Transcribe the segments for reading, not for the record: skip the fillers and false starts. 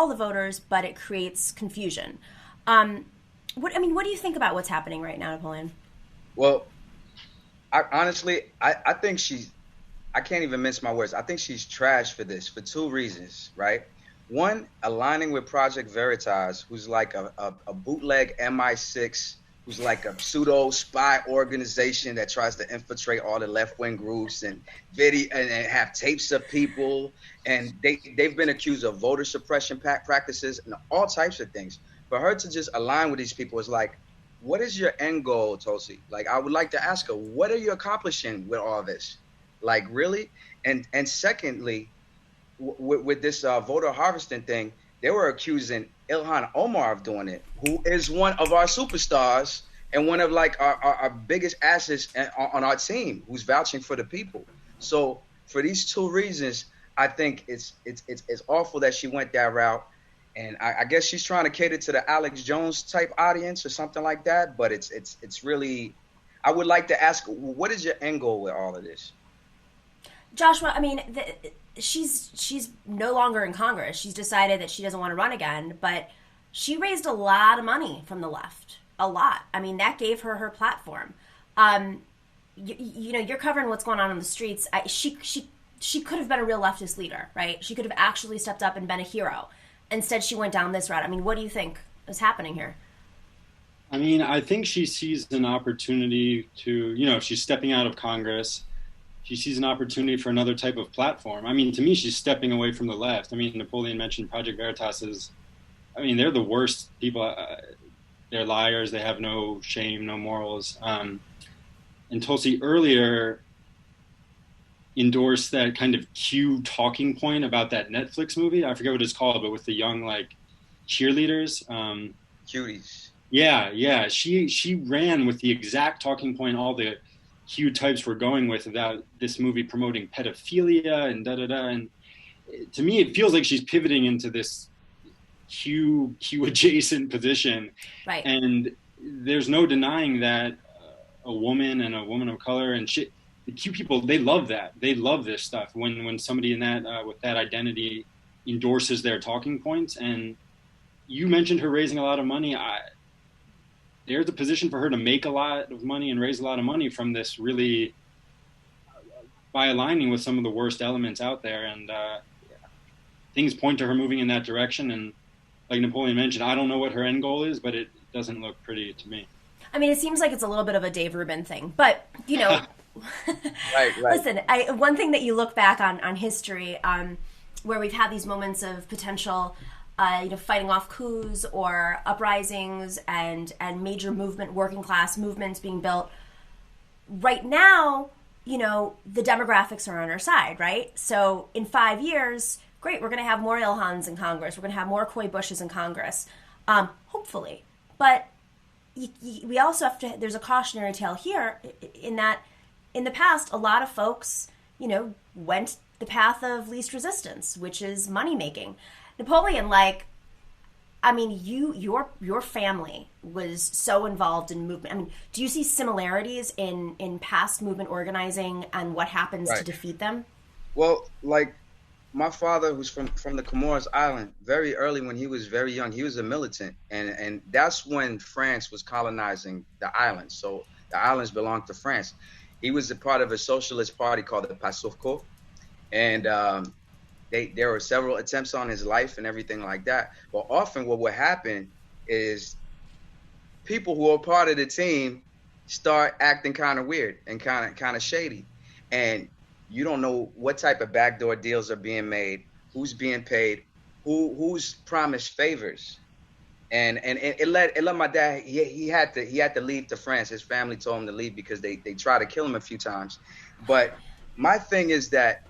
the voters, but it creates confusion. What do you think about what's happening right now, Napoleon? Well, I think I can't even mince my words. I think she's trash for this for two reasons, right? One, aligning with Project Veritas, who's like a bootleg MI6, who's like a pseudo spy organization that tries to infiltrate all the left wing groups and and have tapes of people. And they've been accused of voter suppression practices and all types of things. For her to just align with these people is like, what is your end goal, Tulsi? Like, I would like to ask her, what are you accomplishing with all this? Like, really? And secondly, with this voter harvesting thing, they were accusing Ilhan Omar of doing it, who is one of our superstars and one of like our biggest assets on our team, who's vouching for the people. So for these two reasons, I think it's awful that she went that route. And I guess she's trying to cater to the Alex Jones type audience or something like that. But it's really, I would like to ask, what is your end goal with all of this? Joshua, she's no longer in Congress. She's decided that she doesn't want to run again, but she raised a lot of money from the left. A lot. I mean, that gave her her platform. You're covering what's going on the streets. She could have been a real leftist leader, right? She could have actually stepped up and been a hero. Instead, she went down this route. I mean, what do you think is happening here? I mean, I think she sees an opportunity to, if she's stepping out of Congress, she sees an opportunity for another type of platform. I mean, to me, she's stepping away from the left. I mean, Napoleon mentioned Project Veritas is, I mean, they're the worst people. They're liars. They have no shame, no morals. And Tulsi earlier endorsed that kind of Q talking point about that Netflix movie. I forget what it's called, but with the young, like, cheerleaders. Cuties. Yeah. She ran with the exact talking point all the Q types were going with about this movie promoting pedophilia and da-da-da. And to me, it feels like she's pivoting into this Q adjacent position. Right. And there's no denying that a woman and a woman of color and the Q people, they love that. They love this stuff when somebody in that with that identity endorses their talking points. And you mentioned her raising a lot of money. There's a position for her to make a lot of money and raise a lot of money from this, really, by aligning with some of the worst elements out there. And things point to her moving in that direction. And like Napoleon mentioned, I don't know what her end goal is, but it doesn't look pretty to me. I mean, it seems like it's a little bit of a Dave Rubin thing, but Right. listen. One thing that you look back on history, where we've had these moments of potential, fighting off coups or uprisings and major movement, working class movements being built. Right now, the demographics are on our side, right? So in 5 years, great, we're going to have more Ilhans in Congress. We're going to have more Coy Bushes in Congress, hopefully. But we also have to, there's a cautionary tale here in that in the past, a lot of folks, went the path of least resistance, which is money making. Napoleon, your family was so involved in movement. I mean, do you see similarities in past movement organizing and what happens to Right. defeat them? Well, like my father, who's from the Comoros Island, very early when he was very young, he was a militant, and that's when France was colonizing the islands. So the islands belonged to France. He was a part of a socialist party called the PASOKO, and there were several attempts on his life and everything like that. But often, what would happen is people who are part of the team start acting kind of weird and kind of shady, and you don't know what type of backdoor deals are being made, who's being paid, who's promised favors, and it led my dad. He had to leave to France. His family told him to leave because they tried to kill him a few times. But my thing is that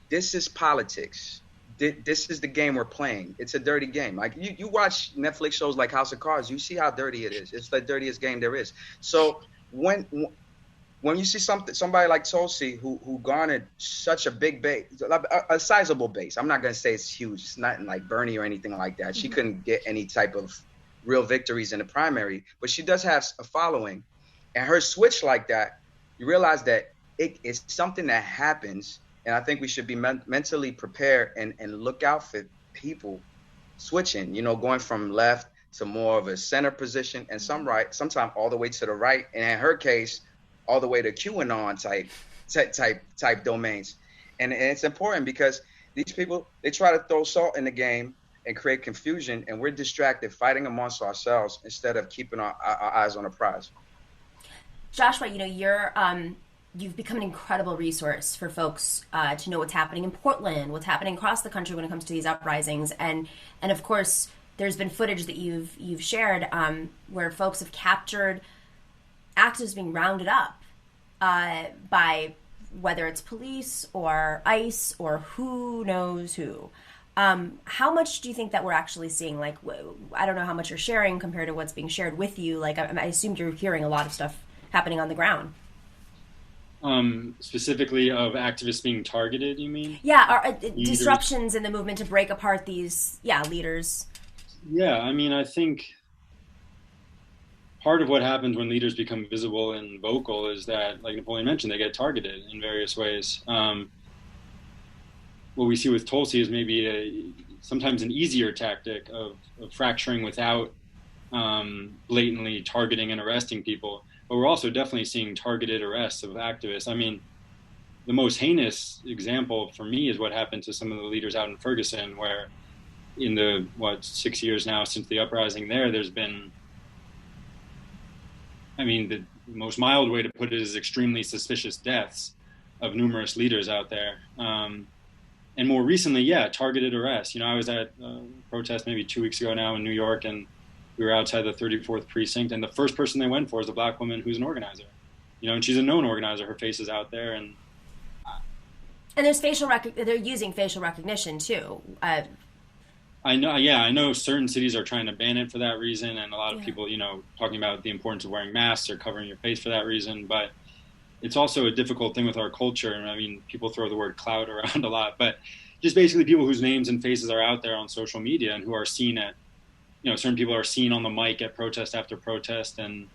this is politics. This is the game we're playing. It's a dirty game. Like you watch Netflix shows like House of Cards, you see how dirty it is. It's the dirtiest game there is. So when you see somebody like Tulsi who garnered such a big base, a sizable base. I'm not going to say it's huge. It's not like Bernie or anything like that. She couldn't get any type of real victories in the primary, but she does have a following. And her switch like that, you realize that it's something that happens. And I think we should be mentally prepared and look out for people switching, going from left to more of a center position, and some right, sometimes all the way to the right, and in her case, all the way to QAnon type domains. And it's important because these people, they try to throw salt in the game and create confusion, and we're distracted fighting amongst ourselves instead of keeping our eyes on the prize. Joshua, you've become an incredible resource for folks to know what's happening in Portland, what's happening across the country when it comes to these uprisings, and of course, there's been footage that you've shared where folks have captured activists being rounded up by whether it's police or ICE or who knows who. How much do you think that we're actually seeing? Like, I don't know how much you're sharing compared to what's being shared with you. Like, I assumed you're hearing a lot of stuff happening on the ground. Specifically of activists being targeted, you mean? Yeah, disruptions in the movement to break apart these, leaders. Yeah, I mean, I think part of what happens when leaders become visible and vocal is that, like Napoleon mentioned, they get targeted in various ways. What we see with Tulsi is maybe sometimes an easier tactic of fracturing without blatantly targeting and arresting people. But we're also definitely seeing targeted arrests of activists. I mean, the most heinous example for me is what happened to some of the leaders out in Ferguson, where in the, 6 years now since the uprising there's been, I mean, the most mild way to put it is extremely suspicious deaths of numerous leaders out there. And more recently, targeted arrests. I was at a protest maybe 2 weeks ago now in New York, and we were outside the 34th precinct, and the first person they went for is a black woman who's an organizer. And she's a known organizer. Her face is out there, and there's they're using facial recognition too. I know certain cities are trying to ban it for that reason, and a lot of people, talking about the importance of wearing masks or covering your face for that reason. But it's also a difficult thing with our culture. And I mean, people throw the word clout around a lot, but just basically people whose names and faces are out there on social media and who are seen at, certain people are seen on the mic at protest after protest, and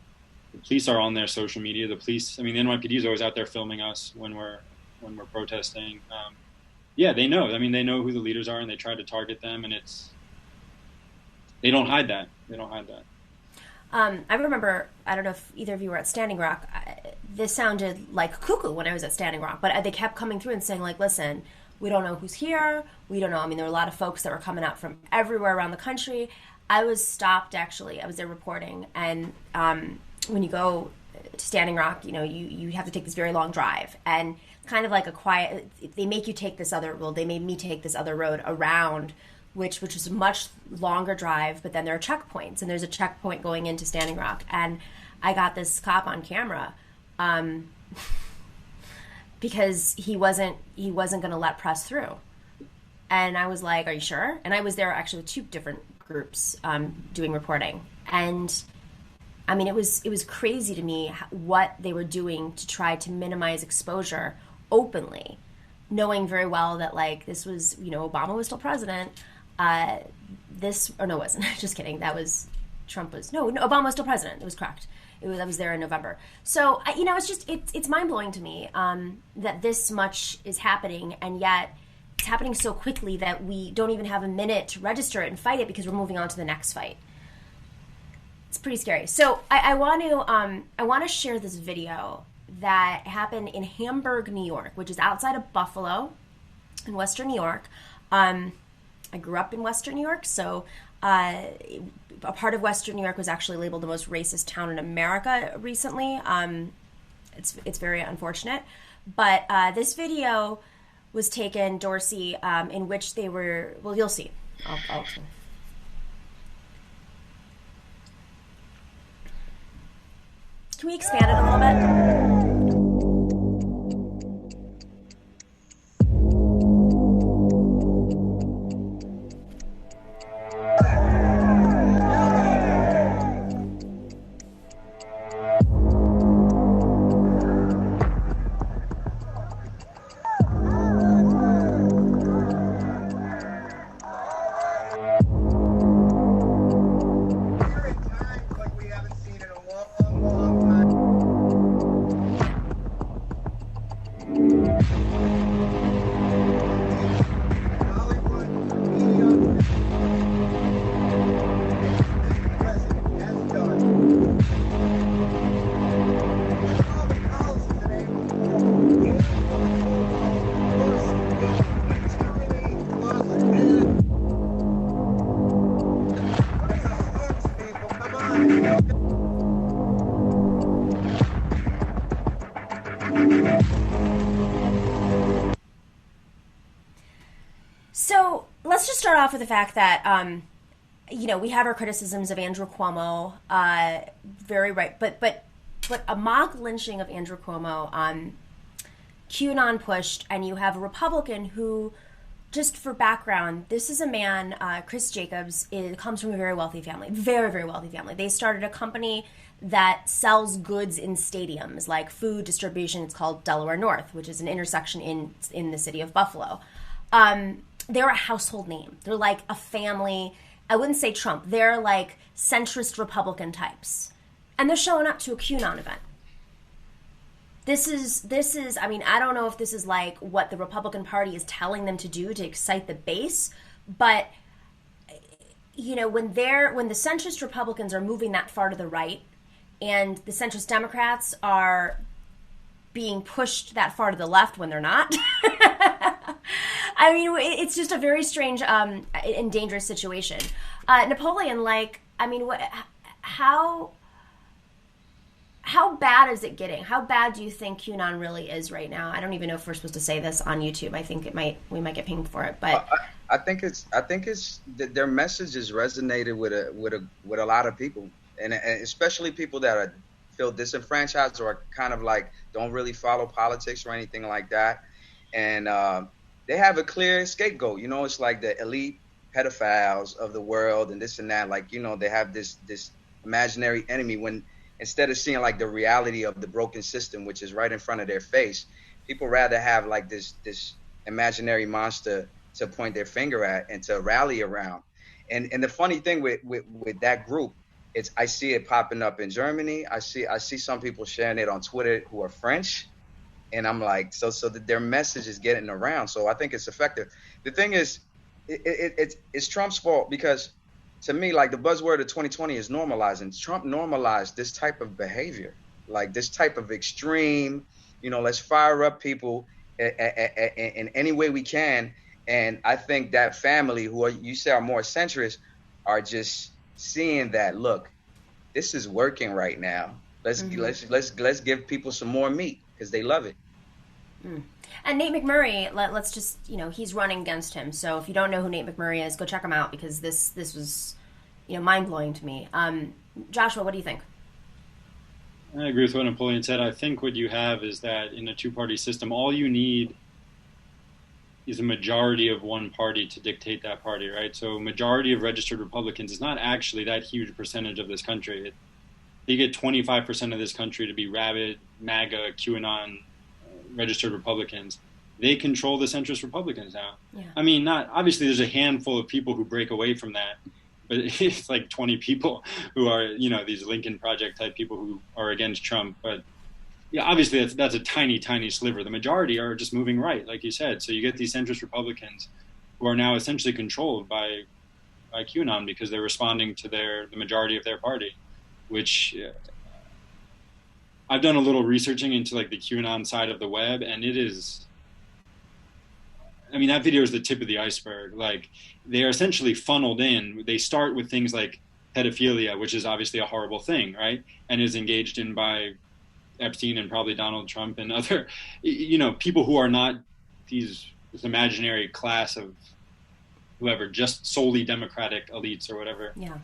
the police are on their social media. The police, I mean, the NYPD is always out there filming us when we're protesting. They know. I mean, they know who the leaders are, and they try to target them, and they don't hide that. I remember, I don't know if either of you were at Standing Rock. This sounded like cuckoo when I was at Standing Rock, but they kept coming through and saying, like, listen, we don't know who's here. We don't know. I mean, there were a lot of folks that were coming out from everywhere around the country. I was stopped, actually. I was there reporting, and when you go to Standing Rock, you have to take this very long drive, and kind of like a quiet, they make you take this other, they made me take this other road around, which was a much longer drive, but then there are checkpoints, and there's a checkpoint going into Standing Rock, and I got this cop on camera because he wasn't going to let press through. And I was like, are you sure? And I was there actually with two different groups doing reporting. And I mean, it was crazy to me what they were doing to try to minimize exposure openly, knowing very well that, like, this was, Obama was still president. It wasn't. Just kidding. That was, Obama was still president. It was correct. I was there in November. So, it's mind-blowing to me that this much is happening, and yet it's happening so quickly that we don't even have a minute to register it and fight it because we're moving on to the next fight. It's pretty scary. So I want to share this video that happened in Hamburg, New York, which is outside of Buffalo in Western New York. I grew up in Western New York, so a part of Western New York was actually labeled the most racist town in America recently. It's very unfortunate. But this video was taken, Dorsey, in which they were, well, you'll see. I'll Can we expand it a little bit? off with the fact that, we have our criticisms of Andrew Cuomo, very right, but a mock lynching of Andrew Cuomo, QAnon pushed, and you have a Republican who, just for background, this is a man, Chris Jacobs, comes from a very wealthy family, very, very wealthy family. They started a company that sells goods in stadiums, like food distribution. It's called Delaware North, which is an intersection in the city of Buffalo. They're a household name. They're like a family. I wouldn't say Trump. They're like centrist Republican types. And they're showing up to a QAnon event. This is, I mean, I don't know if this is like what the Republican Party is telling them to do to excite the base, but, when the centrist Republicans are moving that far to the right and the centrist Democrats are being pushed that far to the left when they're not, I mean, it's just a very strange and dangerous situation. Napoleon, how bad is it getting? How bad do you think QAnon really is right now? I don't even know if we're supposed to say this on YouTube. I think we might get pinged for it. But I think it's that their message has resonated with a lot of people, and especially people that feel disenfranchised or kind of like don't really follow politics or anything like that, and they have a clear scapegoat. It's like the elite pedophiles of the world and this and that. Like they have this imaginary enemy when. Instead of seeing like the reality of the broken system, which is right in front of their face, people rather have like this imaginary monster to point their finger at and to rally around. And the funny thing with that group, I see it popping up in Germany. I see some people sharing it on Twitter who are French, and I'm like, so that their message is getting around. So I think it's effective. The thing is, it's Trump's fault because. To me, like the buzzword of 2020 is normalizing. Trump normalized this type of behavior, like this type of extreme, let's fire up people in any way we can. And I think that family, who you say are more centrist, are just seeing that, look, this is working right now. Let's give people some more meat because they love it. Mm. And Nate McMurray, let's just, he's running against him. So if you don't know who Nate McMurray is, go check him out because this was, mind-blowing to me. Joshua, what do you think? I agree with what Napoleon said. I think what you have is that in a two-party system, all you need is a majority of one party to dictate that party, right? So majority of registered Republicans is not actually that huge percentage of this country. You get 25% of this country to be rabid, MAGA, QAnon, registered Republicans. They control the centrist Republicans now. Yeah. I mean, obviously there's a handful of people who break away from that, but it's like 20 people who are, these Lincoln Project type people who are against Trump. But yeah, obviously that's a tiny, tiny sliver. The majority are just moving right, like you said. So you get these centrist Republicans who are now essentially controlled by QAnon because they're responding to the majority of their party, which I've done a little researching into like the QAnon side of the web, and it is, that video is the tip of the iceberg. Like they are essentially funneled in. They start with things like pedophilia, which is obviously a horrible thing, right? And is engaged in by Epstein and probably Donald Trump and other, people who are not this imaginary class of whoever, just solely Democratic elites or whatever. Yeah.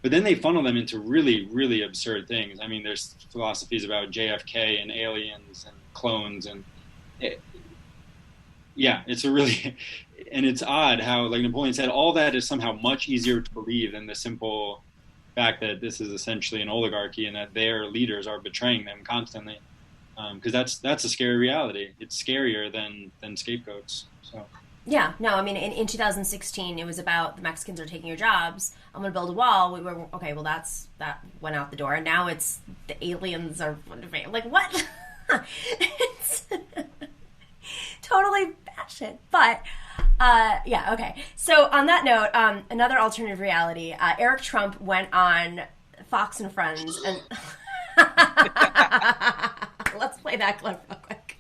But then they funnel them into really, really absurd things. I mean, there's philosophies about JFK and aliens and clones. And it's a really, and it's odd how, like Napoleon said, all that is somehow much easier to believe than the simple fact that this is essentially an oligarchy and that their leaders are betraying them constantly. Because that's a scary reality. It's scarier than scapegoats. So. Yeah, no, in 2016, it was about the Mexicans are taking your jobs. I'm going to build a wall. We were, okay, well, that went out the door. And now it's the aliens are, like, what? It's totally batshit. But, okay. So on that note, another alternative reality, Eric Trump went on Fox and Friends. And let's play that clip real quick.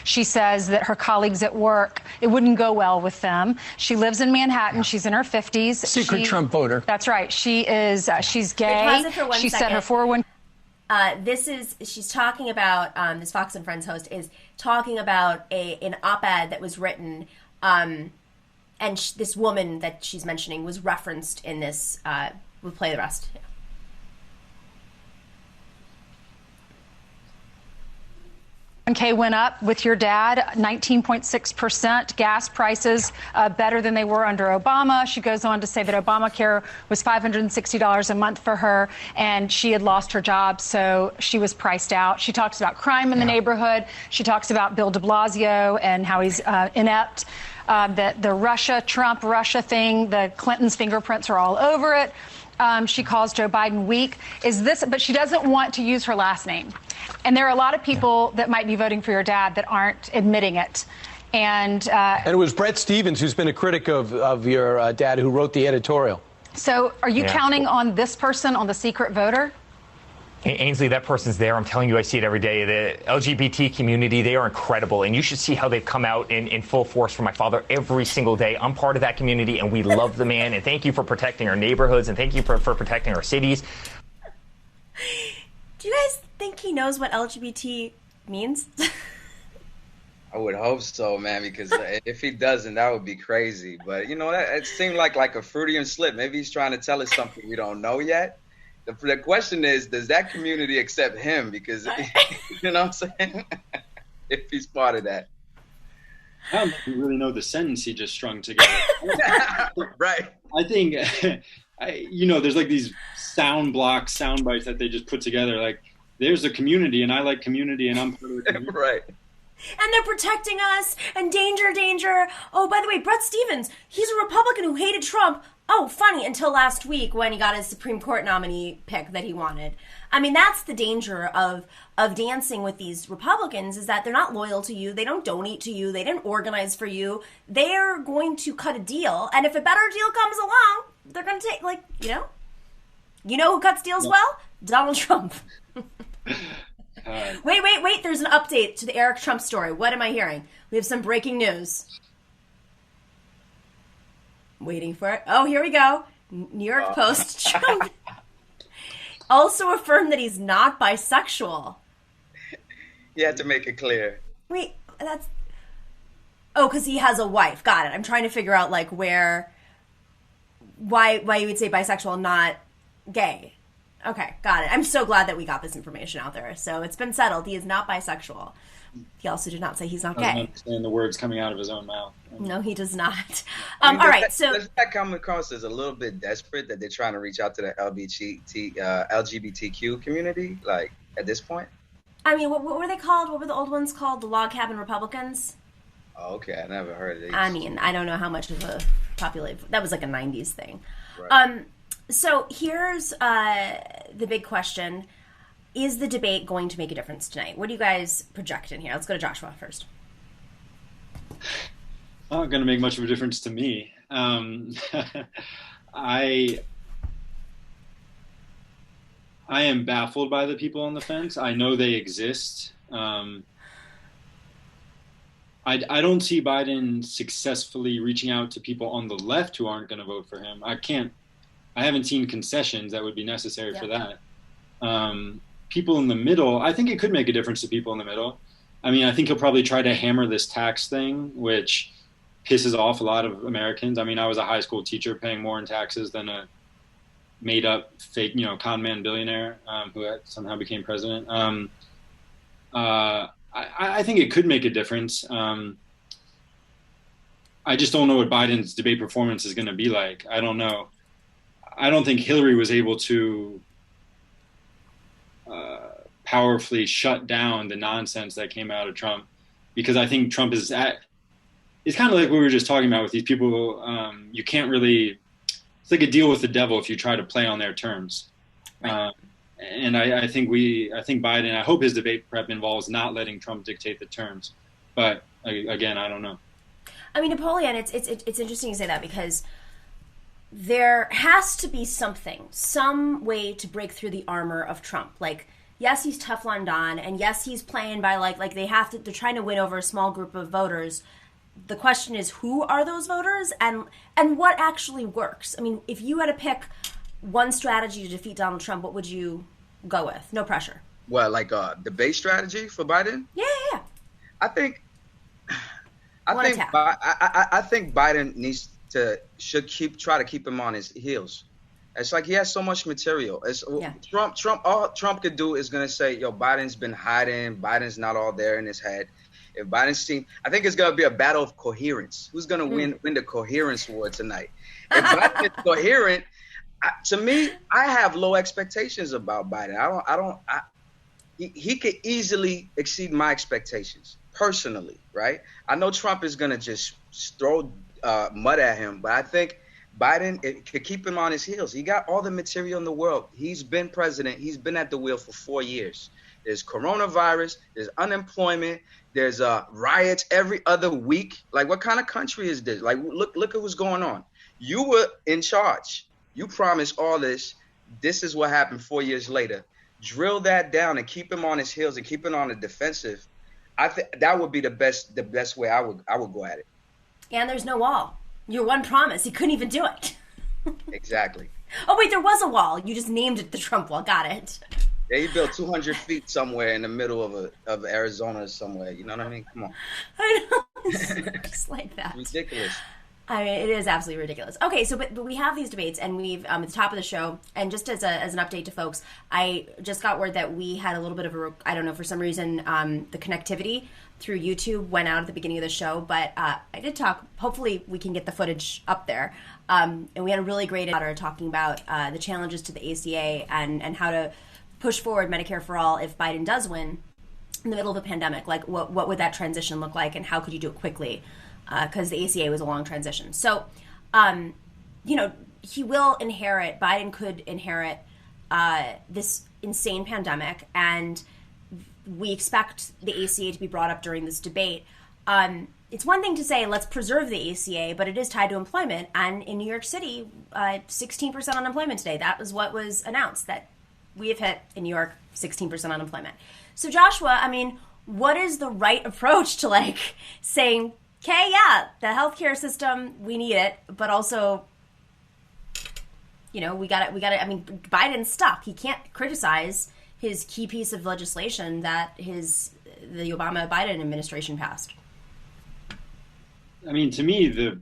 She says that her colleagues at work, it wouldn't go well with them. She lives in Manhattan. She's in her 50s. Secret Trump voter. That's right. She is. She's gay. Pause it for 1 she second. said her 401. She's talking about, this Fox and Friends host is talking about an op-ed that was written, and this woman that she's mentioning was referenced in this. We'll play the rest. Yeah. 1K went up with your dad, 19.6%. Gas prices better than they were under Obama. She goes on to say that Obamacare was $560 a month for her, and she had lost her job, so she was priced out. She talks about crime in the neighborhood. She talks about Bill de Blasio and how he's inept. The Trump-Russia thing, the Clintons' fingerprints are all over it. She calls Joe Biden weak. But she doesn't want to use her last name. And there are a lot of people that might be voting for your dad that aren't admitting it. And it was Bret Stephens, who's been a critic of your dad, who wrote the editorial. So are you counting on this person, on the secret voter? Ainsley, that person's there. I'm telling you, I see it every day. The LGBT community, they are incredible. And you should see how they've come out in full force for my father every single day. I'm part of that community, and we love the man. And thank you for protecting our neighborhoods, and thank you for protecting our cities. Do you guys think he knows what LGBT means? I would hope so, man, because if he doesn't, that would be crazy. But, it seemed like a Freudian slip. Maybe he's trying to tell us something we don't know yet. The question is, does that community accept him? Because, you know what I'm saying? If he's part of that. I don't think we really know the sentence he just strung together. Right. I think, there's like these sound bites that they just put together. Like, there's a community, and I like community, and I'm part of the community. Right. And they're protecting us, and danger. Oh, by the way, Bret Stephens, he's a Republican who hated Trump. Oh, funny, until last week when he got his Supreme Court nominee pick that he wanted. I mean, that's the danger of dancing with these Republicans, is that they're not loyal to you. They don't donate to you. They didn't organize for you. They're going to cut a deal. And if a better deal comes along, they're going to take, You know who cuts deals well? Donald Trump. Wait. There's an update to the Eric Trump story. What am I hearing? We have some breaking news. Waiting for it. Oh, here we go. New York Post. Trump also affirmed that he's not bisexual. You had to make it clear. Wait, that's... Oh, because he has a wife. Got it. I'm trying to figure out, why you would say bisexual, not gay. Okay, got it. I'm so glad that we got this information out there. So it's been settled. He is not bisexual. He also did not say he's not gay. I don't understand the words coming out of his own mouth. No, he does not. All right, so... Does that come across as a little bit desperate that they're trying to reach out to the LGBTQ community, at this point? I mean, what were they called? What were the old ones called? The Log Cabin Republicans? Oh, okay. I never heard of these. I mean, I don't know how much of a population... That was like a 90s thing. Right. So here's the big question. Is the debate going to make a difference tonight? What do you guys project in here? Let's go to Joshua first. Not going to make much of a difference to me. I am baffled by the people on the fence. I know they exist. I don't see Biden successfully reaching out to people on the left who aren't going to vote for him. I haven't seen concessions that would be necessary for that. People in the middle, I think it could make a difference to people in the middle. I mean, I think he'll probably try to hammer this tax thing, which pisses off a lot of Americans. I mean, I was a high school teacher paying more in taxes than a made-up fake, con man billionaire who somehow became president. I think it could make a difference. I just don't know what Biden's debate performance is going to be like. I don't know. I don't think Hillary was able to powerfully shut down the nonsense that came out of Trump, because I think Trump it's kind of like what we were just talking about with these people. You can't really, it's like a deal with the devil if you try to play on their terms. And I think Biden, I hope his debate prep involves not letting Trump dictate the terms. But again, I don't know. I mean, Napoleon, it's interesting you say that, because there has to be some way to break through the armor of Trump. Yes, he's Teflon Don, and yes, he's playing by they're trying to win over a small group of voters. The question is, who are those voters, and what actually works? I mean, if you had to pick one strategy to defeat Donald Trump, what would you go with? No pressure. Well, like debate strategy for Biden? Yeah. I think Biden should try to keep him on his heels. It's like he has so much material. All Trump could do is going to say, yo, Biden's been hiding. Biden's not all there in his head. If Biden's seen, I think it's going to be a battle of coherence. Who's going to win the coherence war tonight? If Biden is coherent, to me, I have low expectations about Biden. He could easily exceed my expectations personally, right? I know Trump is going to just throw mud at him, but I think Biden could keep him on his heels. He got all the material in the world. He's been president. He's been at the wheel for 4 years. There's coronavirus. There's unemployment. There's riots every other week. Like, what kind of country is this? Like, look at what's going on. You were in charge. You promised all this. This is what happened 4 years later. Drill that down and keep him on his heels and keep him on the defensive. I think that would be the best way I would go at it. And there's no wall. Your one promise, he couldn't even do it. Exactly. Oh wait, there was a wall. You just named it the Trump wall. Got it. Yeah, he built 200 feet somewhere in the middle of Arizona somewhere. You know what I mean? Come on. I know. Just like that. Ridiculous. I mean, it is absolutely ridiculous. Okay, so but we have these debates, and we've at the top of the show, and just as an update to folks, I just got word that we had a little bit of I don't know, for some reason, the connectivity through YouTube went out at the beginning of the show, but I did talk. Hopefully, we can get the footage up there. And we had a really great author talking about the challenges to the ACA and how to push forward Medicare for all if Biden does win in the middle of a pandemic. Like, what would that transition look like, and how could you do it quickly? Because the ACA was a long transition. So, he will inherit, Biden could inherit this insane pandemic, and we expect the ACA to be brought up during this debate. It's one thing to say, let's preserve the ACA, but it is tied to employment. And in New York City, 16% unemployment today. That was what was announced, that we have hit in New York 16% unemployment. So, Joshua, I mean, what is the right approach to, saying, okay, yeah, the healthcare system, we need it, but also, we got to, I mean, Biden's stuck. He can't criticize his key piece of legislation that the Obama-Biden administration passed. I mean, to me, the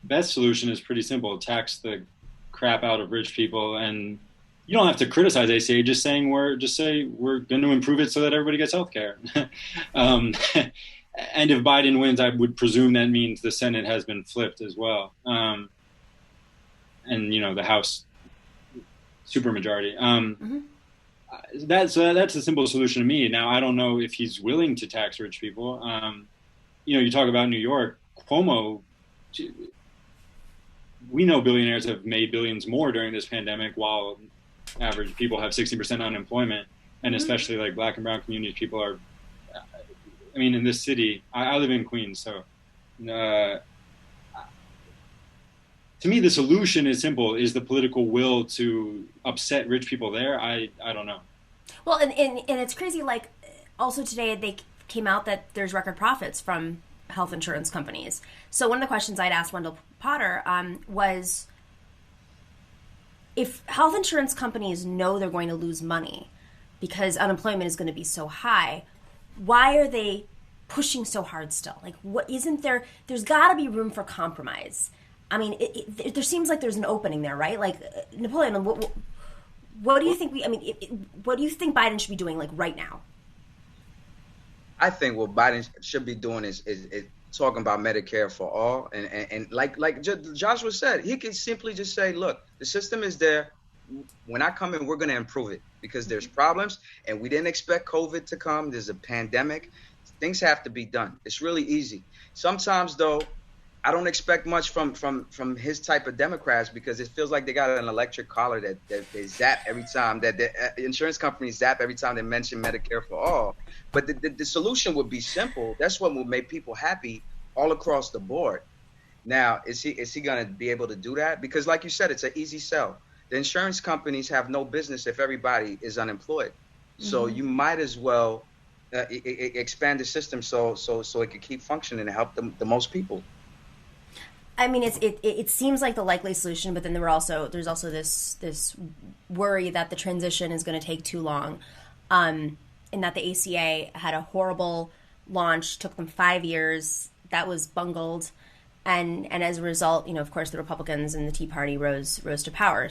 best solution is pretty simple. Tax the crap out of rich people, and you don't have to criticize ACA, just say we're going to improve it so that everybody gets healthcare. And if Biden wins, I would presume that means the Senate has been flipped as well. And, the House supermajority. That's a simple solution to me. Now, I don't know if he's willing to tax rich people. You talk about New York, Cuomo, we know billionaires have made billions more during this pandemic while average people have 60% unemployment. And especially like Black and brown communities, people are, in this city, I live in Queens, so to me, the solution is simple. Is the political will to upset rich people there? I don't know. Well, and it's crazy, also today they came out that there's record profits from health insurance companies. So one of the questions I'd asked Wendell Potter was, if health insurance companies know they're going to lose money because unemployment is going to be so high, why are they pushing so hard still? What isn't there? There's got to be room for compromise. I mean, there seems like there's an opening there, right? Napoleon, what do you think? What do you think Biden should be doing right now? I think what Biden should be doing is talking about Medicare for all, and like Joshua said, he can simply just say, look, the system is there. When I come in, we're going to improve it because there's problems, and we didn't expect COVID to come. There's a pandemic. Things have to be done. It's really easy. Sometimes, though, I don't expect much from his type of Democrats because it feels like they got an electric collar that they zap every time, that the insurance companies zap every time they mention Medicare for all. But the solution would be simple. That's what would make people happy all across the board. Now, is he going to be able to do that? Because like you said, it's an easy sell. The insurance companies have no business if everybody is unemployed. So you might as well expand the system so it can keep functioning and help the most people. I mean, it seems like the likely solution, but then there's also this worry that the transition is going to take too long, and that the ACA had a horrible launch, took them 5 years, that was bungled, and as a result, of course, the Republicans and the Tea Party rose to power.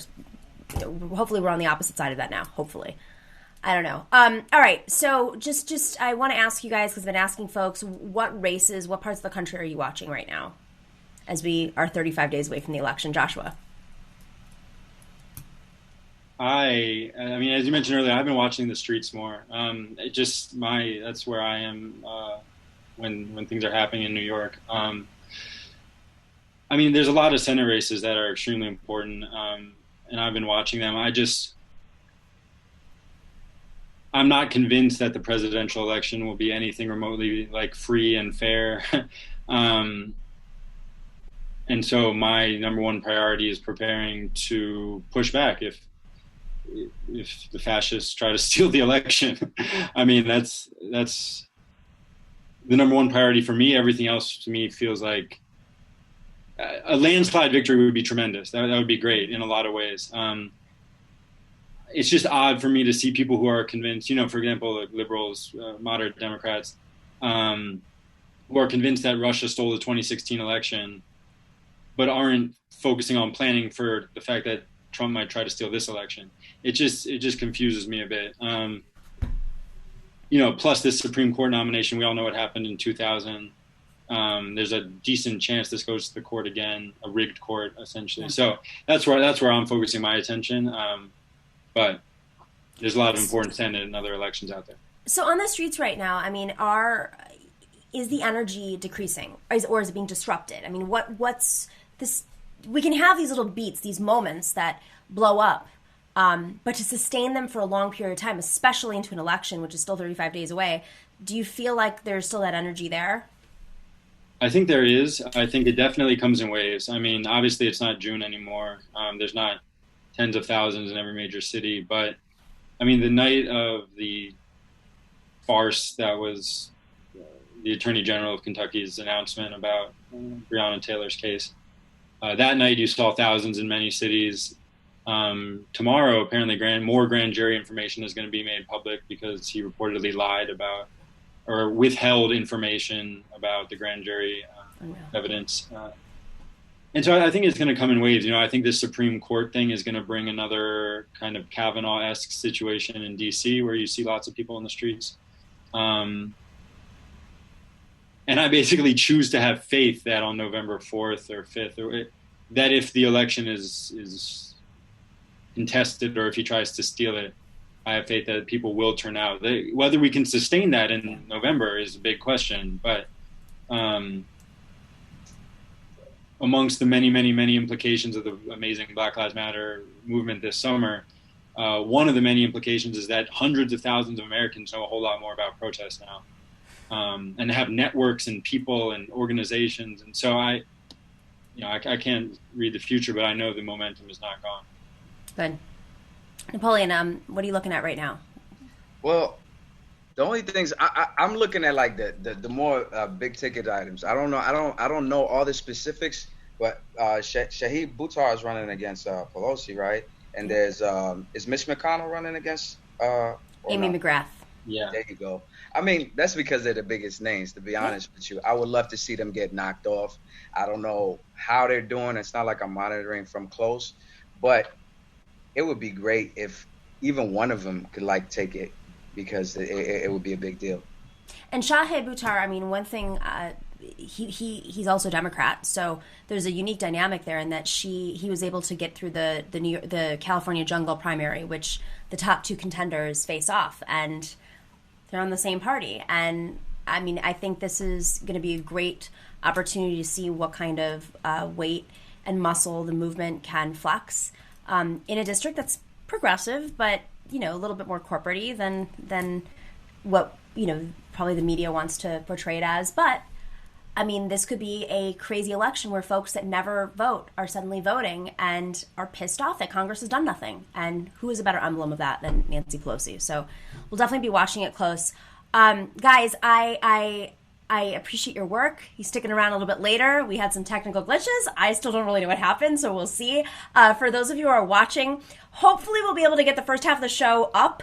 Hopefully, we're on the opposite side of that now. Hopefully. I don't know. All right. So just I want to ask you guys, because I've been asking folks, what parts of the country are you watching right now as we are 35 days away from the election? Joshua. I mean, as you mentioned earlier, I've been watching the streets more. That's where I am when things are happening in New York. I mean, there's a lot of Senate races that are extremely important, and I've been watching them. I'm not convinced that the presidential election will be anything remotely like free and fair. And so my number one priority is preparing to push back if the fascists try to steal the election. I mean, that's the number one priority for me. Everything else to me feels like a landslide victory would be tremendous. That would be great in a lot of ways. It's just odd for me to see people who are convinced, for example, like liberals, moderate Democrats, who are convinced that Russia stole the 2016 election, but aren't focusing on planning for the fact that Trump might try to steal this election. It just confuses me a bit. Plus this Supreme Court nomination, we all know what happened in 2000. There's a decent chance this goes to the court again, a rigged court, essentially. So that's where I'm focusing my attention. But there's a lot of important Senate and other elections out there. So on the streets right now, I mean, is the energy decreasing, or is it being disrupted? I mean, what's this? We can have these little beats, these moments that blow up, but to sustain them for a long period of time, especially into an election, which is still 35 days away, do you feel like there's still that energy there? I think there is. I think it definitely comes in waves. I mean, obviously it's not June anymore. There's not tens of thousands in every major city. But, I mean, the night of the farce that was the Attorney General of Kentucky's announcement about Breonna Taylor's case, that night you saw thousands in many cities. Tomorrow, apparently, more grand jury information is going to be made public because he reportedly lied about or withheld information about the grand jury evidence. And so I think it's going to come in waves. I think this Supreme Court thing is going to bring another kind of Kavanaugh-esque situation in D.C. where you see lots of people in the streets. And I basically choose to have faith that on November 4th or 5th, that if the election is contested or if he tries to steal it, I have faith that people will turn out. Whether we can sustain that in November is a big question, but amongst the many, many, many implications of the amazing Black Lives Matter movement this summer, one of the many implications is that hundreds of thousands of Americans know a whole lot more about protests now, and have networks and people and organizations. And so I can't read the future, but I know the momentum is not gone. Good. Napoleon, what are you looking at right now? Well, the only things I'm looking at, like the more big ticket items. I don't know all the specifics, but Shahid Buttar is running against Pelosi, right? And there's is Mitch McConnell running against Amy McGrath? Yeah, there you go. I mean, that's because they're the biggest names. To be honest with you, I would love to see them get knocked off. I don't know how they're doing. It's not like I'm monitoring from close, but it would be great if even one of them could take it, because it would be a big deal. And Shahid Buttar, I mean, one thing, he's also Democrat, so there's a unique dynamic there in that he was able to get through the California jungle primary, which the top two contenders face off, and they're on the same party. And I mean, I think this is going to be a great opportunity to see what kind of weight and muscle the movement can flex in a district that's progressive, but a little bit more corporate-y than what probably the media wants to portray it as. But I mean, this could be a crazy election where folks that never vote are suddenly voting and are pissed off that Congress has done nothing. And who is a better emblem of that than Nancy Pelosi? So we'll definitely be watching it close. Guys, I I appreciate your work. He's sticking around a little bit later. We had some technical glitches. I still don't really know what happened, so we'll see. For those of you who are watching, hopefully we'll be able to get the first half of the show up.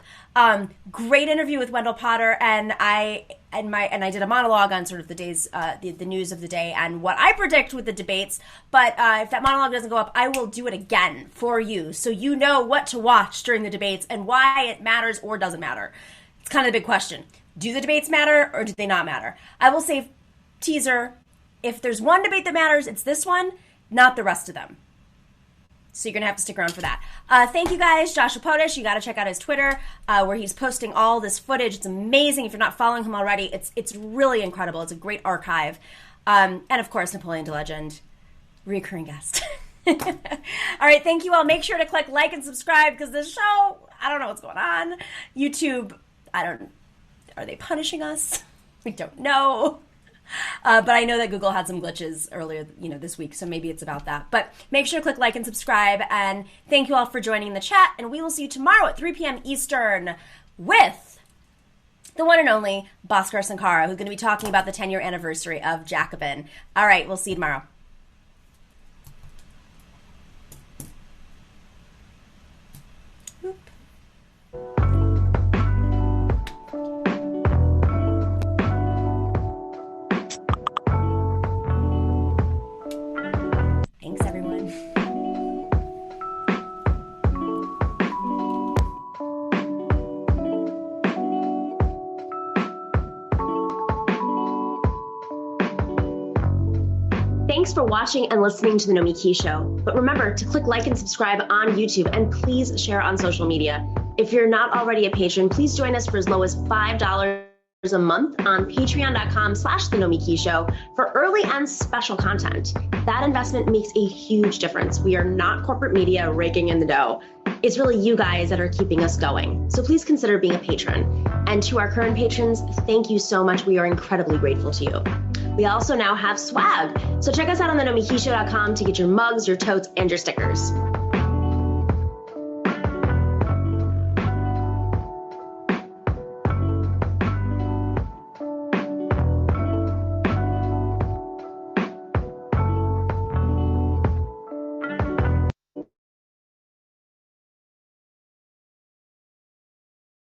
Great interview with Wendell Potter, and I did a monologue on sort of the day's the news of the day and what I predict with the debates. But if that monologue doesn't go up, I will do it again for you, so you know what to watch during the debates and why it matters or doesn't matter. It's kind of the big question. Do the debates matter or do they not matter? I will say, teaser, if there's one debate that matters, it's this one, not the rest of them. So you're going to have to stick around for that. Thank you guys. Joshua Potash, you got to check out his Twitter where he's posting all this footage. It's amazing. If you're not following him already, it's really incredible. It's a great archive. And of course, Napoleon the Legend, recurring guest. All right, thank you all. Make sure to click like and subscribe because this show, I don't know what's going on. YouTube, are they punishing us? We don't know. But I know that Google had some glitches earlier, this week, so maybe it's about that. But make sure to click like and subscribe, and thank you all for joining the chat, and we will see you tomorrow at 3 p.m. Eastern with the one and only Bhaskar Sankara, who's going to be talking about the 10-year anniversary of Jacobin. All right, we'll see you tomorrow. Thanks, everyone. Thanks for watching and listening to The Nomiki Show. But remember to click like and subscribe on YouTube, and please share on social media. If you're not already a patron, please join us for as low as $5 a month on patreon.com/The Show for early and special content. That investment makes a huge difference. We are not corporate media raking in the dough. It's really you guys that are keeping us going. So please consider being a patron. And to our current patrons, thank you so much. We are incredibly grateful to you. We also now have swag. So check us out on thenomikishow.com to get your mugs, your totes, and your stickers.